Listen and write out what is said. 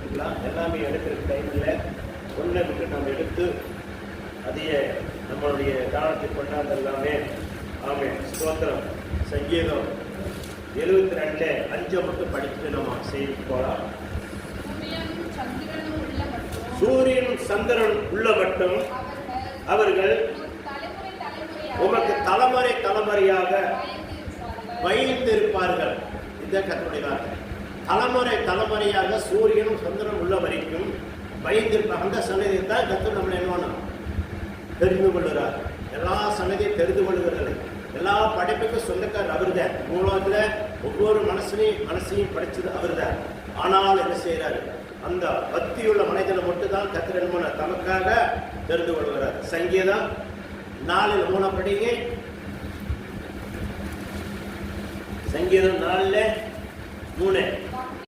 எடுத்துக்கலாம். எல்லாமே எடுக்கிற டைமில் ஒன்றை விட்டு நம்ம எடுத்து அதையே நம்மளுடைய தானத்தை கொண்டாந்து எல்லாமே. ஆமே, ஸ்தோத்திரம். சங்கீதம் 72:5 மட்டும் படிச்சுட்டு நம்ம செய்து போகலாம். சூரியனும் சந்திரன் உள்ள மட்டும் அவர்கள் உமக்கு தலைமுறை தலைமுறையாக பயந்திருப்பார்கள். இந்த கர்த்தருடைய வார்த்தை. தலைமுறை தலைமுறையாக சூரியனும் சந்திரன் உள்ள வரைக்கும் பயந்திருப்பாங்க. அந்த சன்னதியை தான் கர்த்தர் நம்மளை என்ன தெரிந்து கொள்கிறார். எல்லா சன்னதியும் தெரிந்து கொள்கிறது. எல்லா படைப்புக்கும் சொந்தக்காரர் அவர்தான். மூலத்தில் ஒவ்வொரு மனசையும் படிச்சது அவர்தான். ஆனால் என்ன செய்யறாரு? அந்த பக்தியுள்ள மனிதனை மட்டும் தான் கர்த்தர் என்ன தமக்காக தெரிந்து கொள்கிறார். சங்கீதம் 4:3 படிங்க. சங்கீதம் 4:3